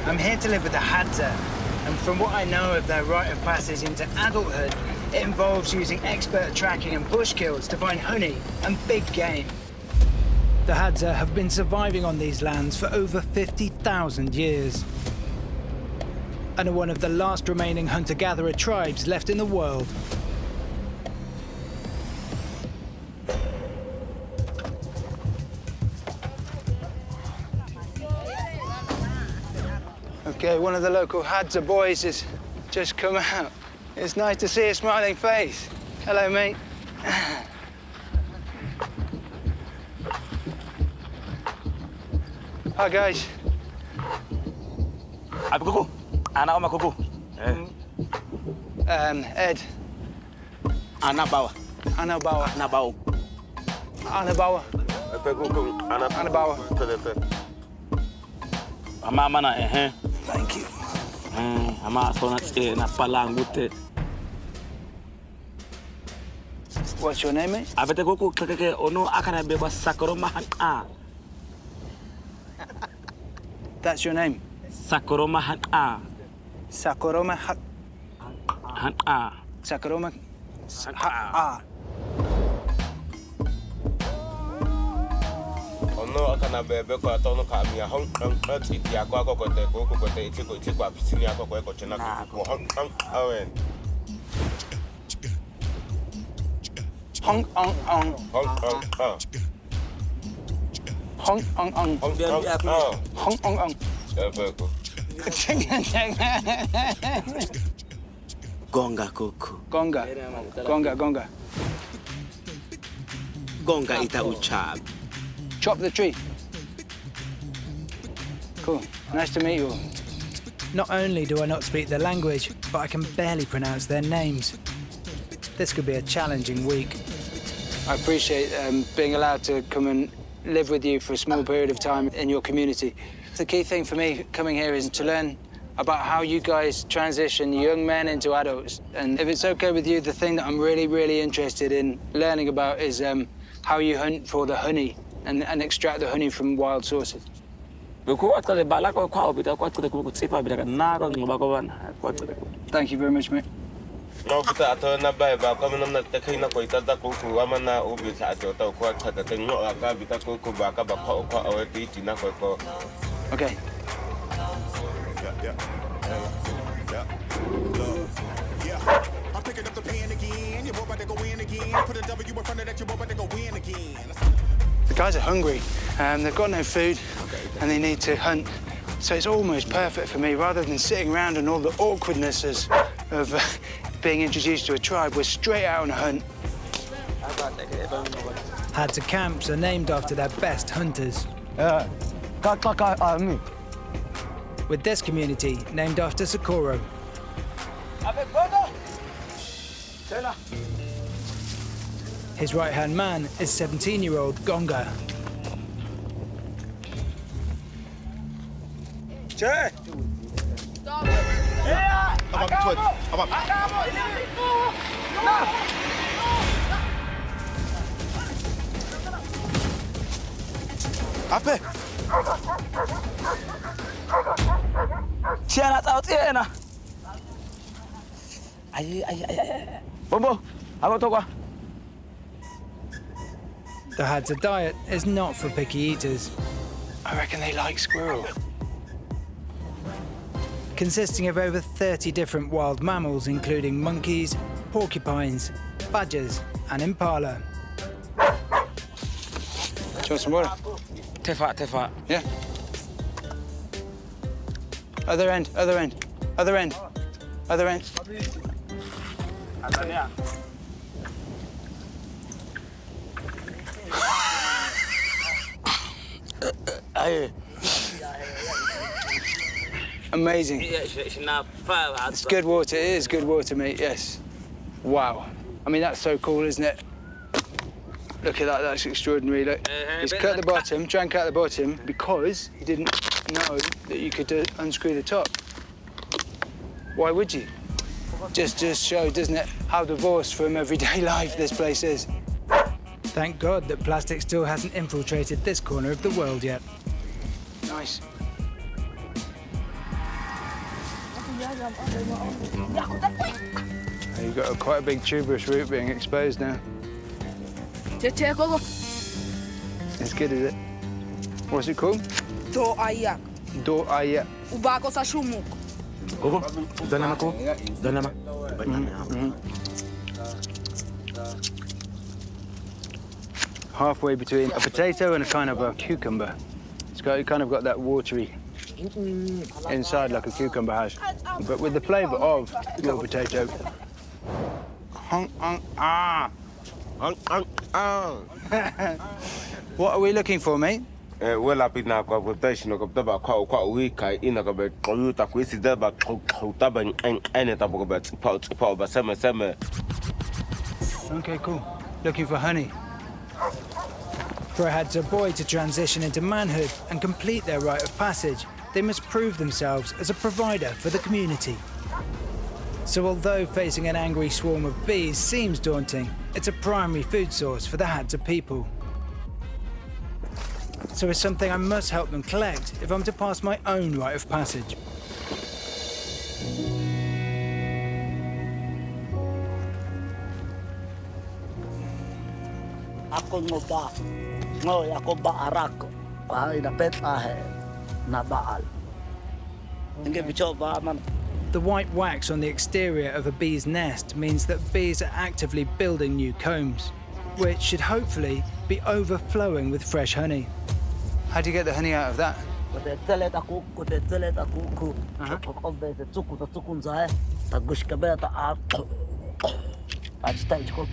I'm here to live with the Hadza, and from what I know of their rite of passage into adulthood, it involves using expert tracking and bush kills to find honey and big game. The Hadza have been surviving on these lands for over 50,000 years, and are one of the last remaining hunter-gatherer tribes left in the world. Okay, one of the local Hadza boys has just come out. It's nice to see a smiling face. Hello, mate. Hi, guys. Kuku, anak oma kuku. Ed. Anak bawah. Anak bawah. Anak bawah. Anak bawah. Anak bawah. Ama mana Thank you. ama so na palang gute. What's your name, mate? Abete kuku keke ono akana beba sakoro mahan a. That's your name? Sakuroma Han-A. Sakuroma Han-A. Sakuroma Ha-A. Ono akana bebe ko atono ka mi hon iti akwa kote ko kote iti kwa pisini akwa ko chena ko hon awen. Hong ong ong. Hon Hong ong ong. Hong ong ong. Gonga kuku. Gonga. Gonga, gonga. Gonga ita uchab. Chop the tree. Cool. Nice to meet you all. Not only do I not speak their language, but I can barely pronounce their names. This could be a challenging week. I appreciate being allowed to come and live with you for a small period of time in your community. The key thing for me coming here is to learn about how you guys transition young men into adults. And if it's okay with you, the thing that I'm really interested in learning about is how you hunt for the honey and extract the honey from wild sources. Thank you very much, mate. No, kita atau na bay ba kami na nagtakay na ko itada ko ama na ubi sa ato to ko at ta tengo aka bita ko ba ka ba ko aweti tina ko. Okay. Yeah. I'm picking up the pen again. You're about to go in again. Put a W in front of that. You're about to go in again. The guys are hungry. They've got no food, and they need to hunt. So it's almost perfect for me. Rather than sitting around and all the awkwardnesses of being introduced to a tribe, we're straight out on a hunt. Hadza camps are named after their best hunters. With this community named after Socorro. His right-hand man is 17-year-old Gonga. Apa? Siapa tahu tiada? Ay. Bombo, apa tu kau? The Hadza diet is not for picky eaters. I reckon they like squirrel. Consisting of over 30 different wild mammals, including monkeys, porcupines, badgers, and impala. Do you want some water? Tefa. Yeah. Other end. Amazing. It's good water. It is good water, mate. Yes. Wow. I mean, that's so cool, isn't it? Look at that. That's extraordinary. Look, he's cut the bottom, drank out the bottom because he didn't know that you could unscrew the top. Why would you? Just shows, doesn't it, how divorced from everyday life this place is. Thank God that plastic still hasn't infiltrated this corner of the world yet. Nice. You've got quite a big tuberous root being exposed now. It's good, is it? What's it called? Do ayak. Do ayak. Ubako sa shumuk. Oh, dah nama ko. Dah nama. Halfway between a potato and a kind of a cucumber. It's kind of got that watery inside like a cucumber has, but with the flavour of your potato. What are we looking for, mate? Well, I've been now got protection of the back, quite weak. I in a bit, you talk with the back, taban, and any type of but summer. Okay, cool. Looking for honey. For a Hadza boy to transition into manhood and complete their rite of passage, they must prove themselves as a provider for the community. So although facing an angry swarm of bees seems daunting, it's a primary food source for the Hadza people. So it's something I must help them collect if I'm to pass my own rite of passage. Ako ngoy ako baarak ay napet ahe na baal. Hindi bicho ba man. The white wax on the exterior of a bee's nest means that bees are actively building new combs, which should hopefully be overflowing with fresh honey. How do you get the honey out of that? Kutetelet ako ku. Of the tukun zahe. Tagush kabe ta a. Stage ko.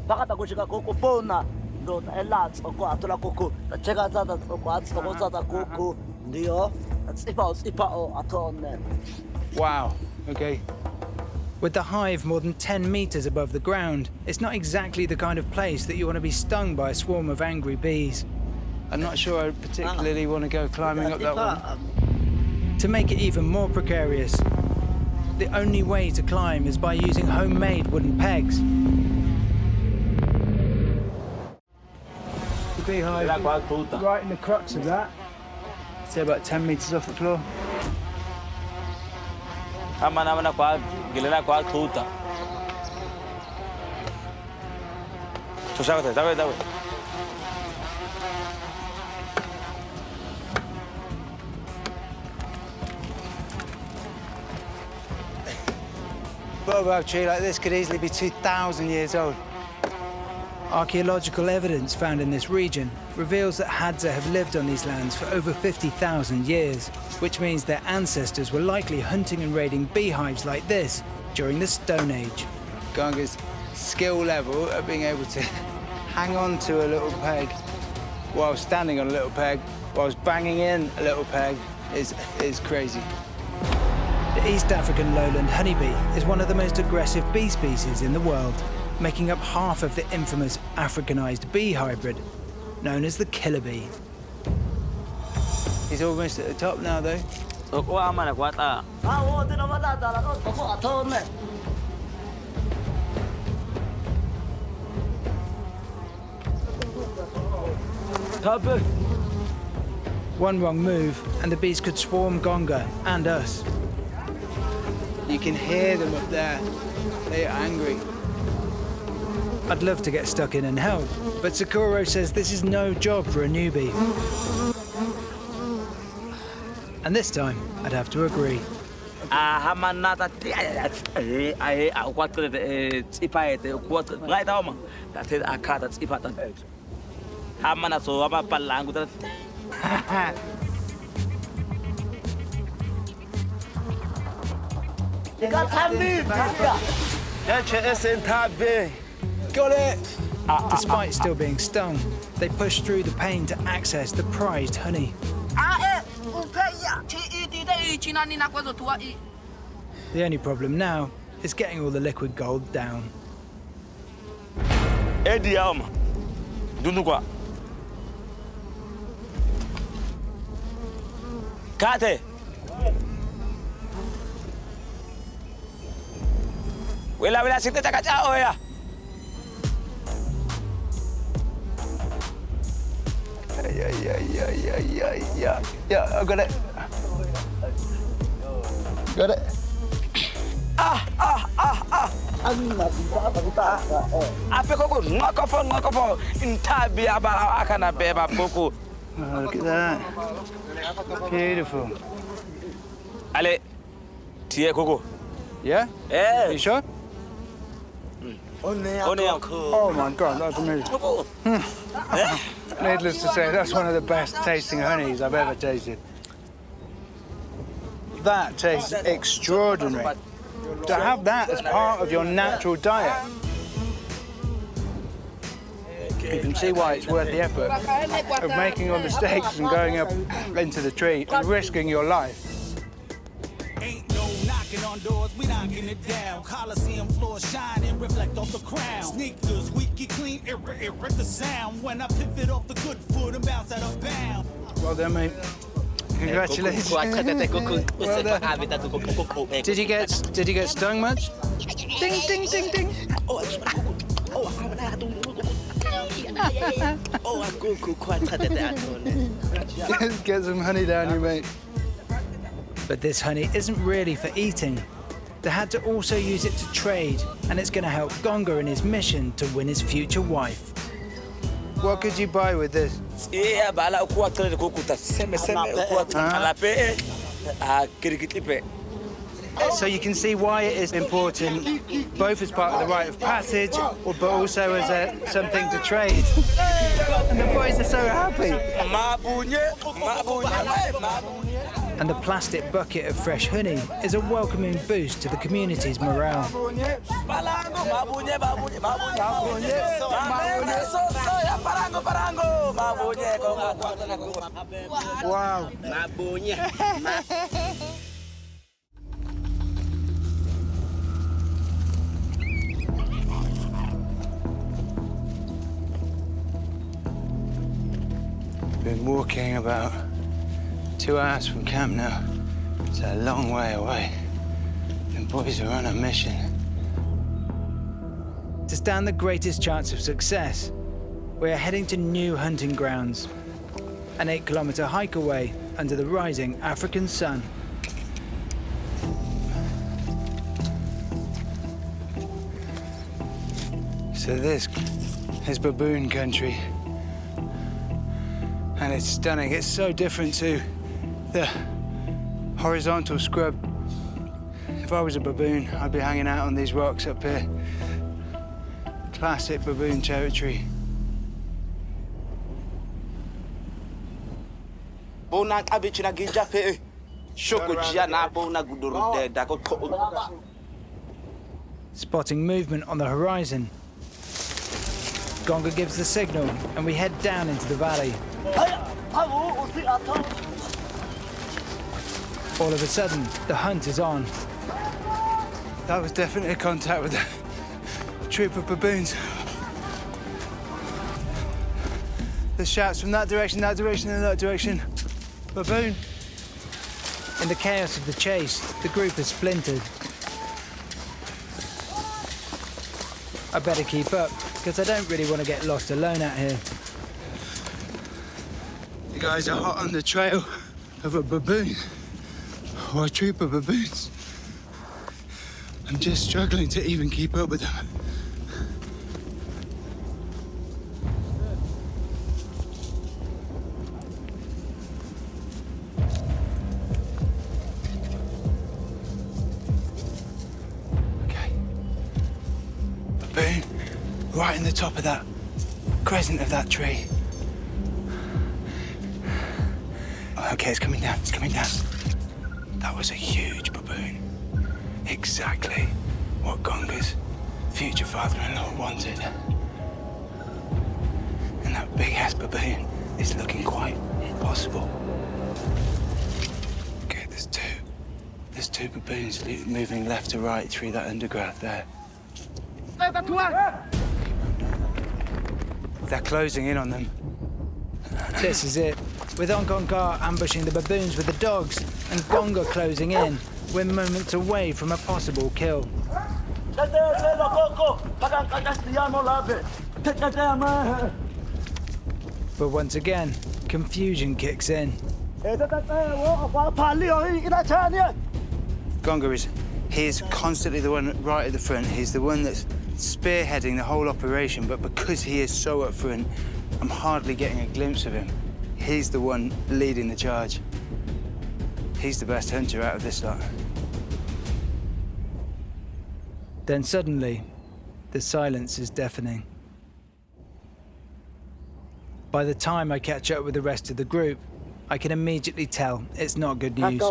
Baka tagush ka ko pona. Do ta elat ko atula ko. Ta chega za ta ko atso za ta ko. Ndio. Tsipa o aton. Wow, okay. With the hive more than 10 meters above the ground, it's not exactly the kind of place that you want to be stung by a swarm of angry bees. I'm not sure I particularly want to go climbing up that one. To make it even more precarious, the only way to climb is by using homemade wooden pegs. The beehive right in the crux of that. Say about 10 meters off the floor. Gilala kwa tuta. Susah dawe. Baobab tree like this could easily be 2,000 years old. Archaeological evidence found in this region reveals that Hadza have lived on these lands for over 50,000 years, which means their ancestors were likely hunting and raiding beehives like this during the Stone Age. Ganga's skill level of being able to hang on to a little peg while standing on a little peg, whilst banging in a little peg, is crazy. The East African lowland honeybee is one of the most aggressive bee species in the world, making up half of the infamous Africanized bee hybrid, known as the killer bee. He's almost at the top now, though. One wrong move, and the bees could swarm Gonga and us. You can hear them up there. They are angry. I'd love to get stuck in and help, but Sakuro says this is no job for a newbie. And this time, I'd have to agree. Got it! Despite still being stung, they push through the pain to access the prized honey. The only problem now is getting all the liquid gold down. Kate. Wala sita taka chao ya. Yeah, I got it. Got it. Apa kau ngakafon intabi aba akana beba boko. Oh, look at that. Beautiful. Ale, tie koko. Yeah? Eh. You sure? Only uncle. Oh my God, that's amazing. Needless to say, that's one of the best tasting honeys I've ever tasted. That tastes extraordinary. To have that as part of your natural diet, you can see why it's worth the effort of making all the mistakes and going up into the tree and risking your life. Ain't no knocking on doors, we knocking it down. Coliseum floors shining, reflect off the crown. Sneakers, squeaky clean, irre the sound. When I pivot off the good foot and bounce out of bounds. Well done, mate. Congratulations. Well done. Did you get stung much? Ding, ding, ding, ding. Get some honey down you, mate. But this honey isn't really for eating. They had to also use it to trade, and it's going to help Gonga in his mission to win his future wife. What could you buy with this? Yeah, bala kuatro de kukuta. Seme kuatro alape. Kirikitipe. So you can see why it is important, both as part of the rite of passage, but also as something to trade. And the boys are so happy. And the plastic bucket of fresh honey is a welcoming boost to the community's morale. Wow. Been walking about 2 hours from camp now. It's a long way away. The boys are on a mission. To stand the greatest chance of success, we are heading to new hunting grounds. An 8-kilometer hike away under the rising African sun. So this is baboon country. And it's stunning. It's so different to the horizontal scrub. If I was a baboon, I'd be hanging out on these rocks up here. Classic baboon territory. Bona abichina gijape. Shokujia na bona guduru de dako. Spotting movement on the horizon. Gonga gives the signal, and we head down into the valley. All of a sudden, the hunt is on. That was definitely a contact with a troop of baboons. The shouts from that direction, and that direction. Baboon. In the chaos of the chase, the group has splintered. I better keep up, because I don't really want to get lost alone out here. The guys are hot on the trail of a baboon, or a troop of baboons. I'm just struggling to even keep up with them. Okay. Baboon, right in the top of that crescent of that tree. Okay, it's coming down, That was a huge baboon. Exactly what Gonga's future father-in-law wanted. And that big-ass baboon is looking quite possible. Okay, there's two baboons moving left to right through that undergrowth there. They're closing in on them. This is it. With Onkongar ambushing the baboons with the dogs and Gonga closing in, we're moments away from a possible kill. But once again, confusion kicks in. Gonga is constantly the one right at the front. He's the one that's spearheading the whole operation, but because he is so up front, I'm hardly getting a glimpse of him. He's the one leading the charge. He's the best hunter out of this lot. Then suddenly, the silence is deafening. By the time I catch up with the rest of the group, I can immediately tell it's not good news.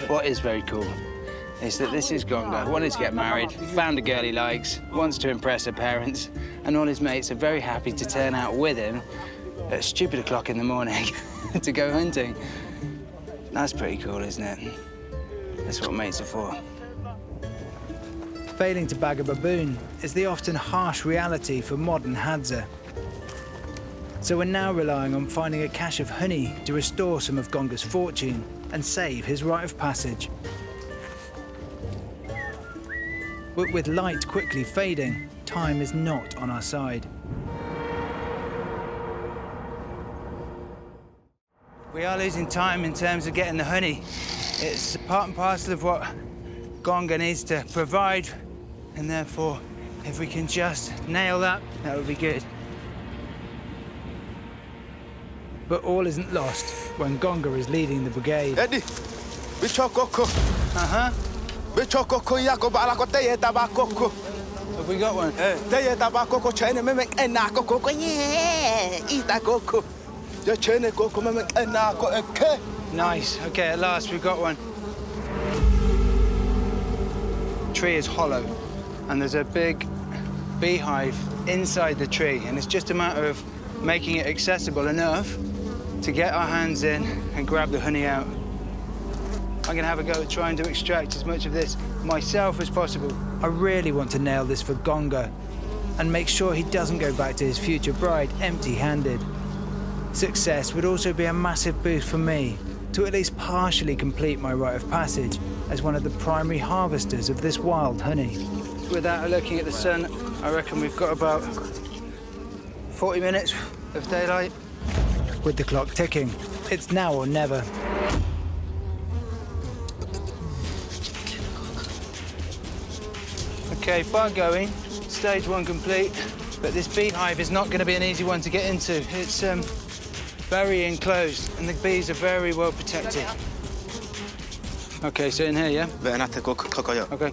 What is very cool is that this is Gonga, wanted to get married, found a girl he likes, wants to impress her parents, and all his mates are very happy to turn out with him at stupid o'clock in the morning to go hunting. That's pretty cool, isn't it? That's what mates are for. Failing to bag a baboon is the often harsh reality for modern Hadza. So we're now relying on finding a cache of honey to restore some of Gonga's fortune and save his rite of passage. But with light quickly fading, time is not on our side. We are losing time in terms of getting the honey. It's part and parcel of what Gonga needs to provide, and therefore, if we can just nail that, that would be good. But all isn't lost when Gonga is leading the brigade. Eddie, Uh-huh. Have we got one? Nice. Okay, at last we've got one. The tree is hollow, and there's a big beehive inside the tree, and it's just a matter of making it accessible enough to get our hands in and grab the honey out. I'm gonna have a go at trying to extract as much of this myself as possible. I really want to nail this for Gonga and make sure he doesn't go back to his future bride empty-handed. Success would also be a massive boost for me to at least partially complete my rite of passage as one of the primary harvesters of this wild honey. Without looking at the sun, I reckon we've got about 40 minutes of daylight. With the clock ticking, it's now or never. Okay, far going, stage one complete, but this beehive is not going to be an easy one to get into. It's very enclosed, and the bees are very well protected. Okay, so in here, yeah? Okay.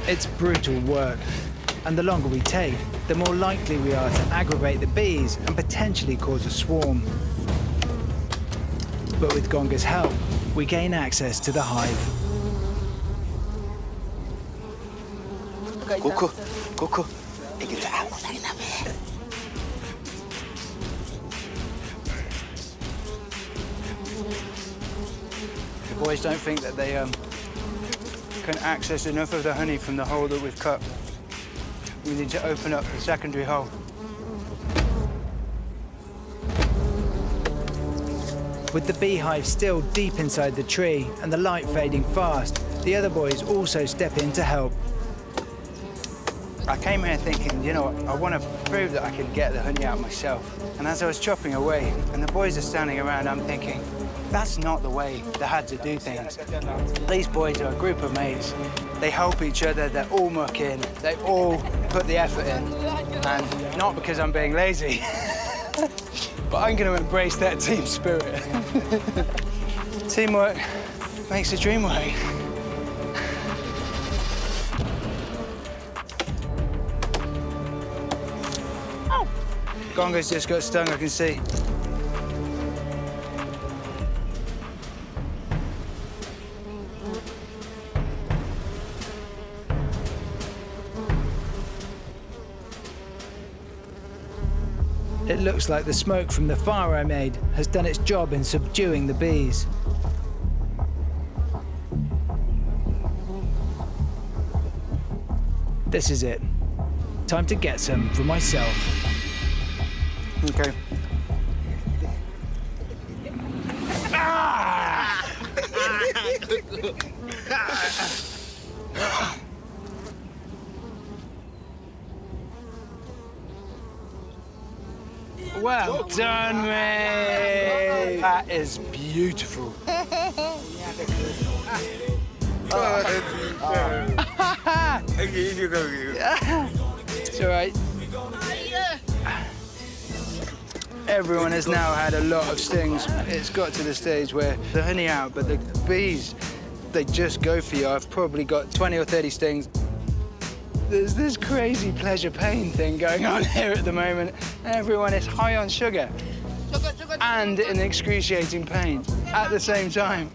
It's brutal work, and the longer we take, the more likely we are to aggravate the bees and potentially cause a swarm. But with Gonga's help, we gain access to the hive. Coco. The boys don't think that they can access enough of the honey from the hole that we've cut. We need to open up the secondary hole. With the beehive still deep inside the tree and the light fading fast, the other boys also step in to help. I came here thinking, you know, I want to prove that I can get the honey out myself. And as I was chopping away and the boys are standing around, I'm thinking, that's not the way the Hadza do things. These boys are a group of mates. They help each other, they're all muck in, they all put the effort in. And not because I'm being lazy, but I'm going to embrace that team spirit. Teamwork makes the dream work. Gonga's just got stung, I can see. It looks like the smoke from the fire I made has done its job in subduing the bees. This is it. Time to get some for myself. Okay. Well done, mate. That is beautiful. It's all right. Everyone has now had a lot of stings. It's got to the stage where the honey out, but the bees, they just go for you. I've probably got 20 or 30 stings. There's this crazy pleasure-pain thing going on here at the moment. Everyone is high on sugar and in excruciating pain at the same time.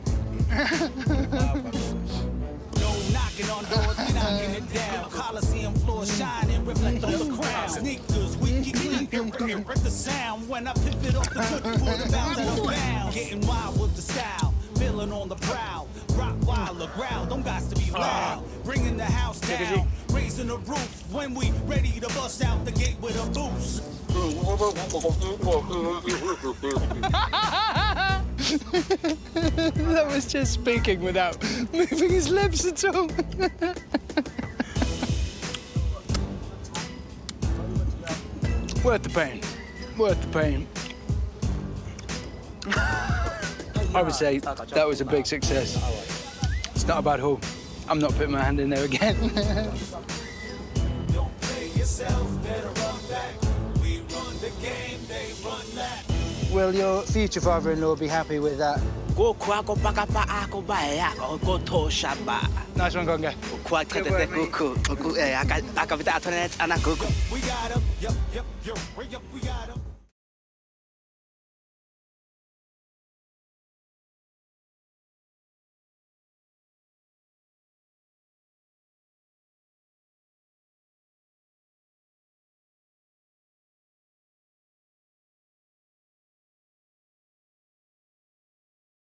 Knocking on doors, we knocking it down. Coliseum floor shining, reflect on the crown. Sneakers, we keep clean, rip the sound. When I pivot off the good foot, bounce out of bounds. Getting wild with the style, feeling on the prowl. Rock wild, the ground, don't got to be loud. Bringing the house down, raising the roof. When we ready to bust out the gate with a boost. That was just speaking without moving his lips at all. Worth the pain. Worth the pain. I would say that was a big success. It's not a bad haul. I'm not putting my hand in there again. Don't play yourself, better run back. We run the game, they run that. Will your future father-in-law be happy with that? Go kwako paka pa ako ba yako go to shaba. Nice one, Gonga. Kwa Good kete work, mate. kuku. Aka vita atonet ana kuku. We got him, yup, we got him.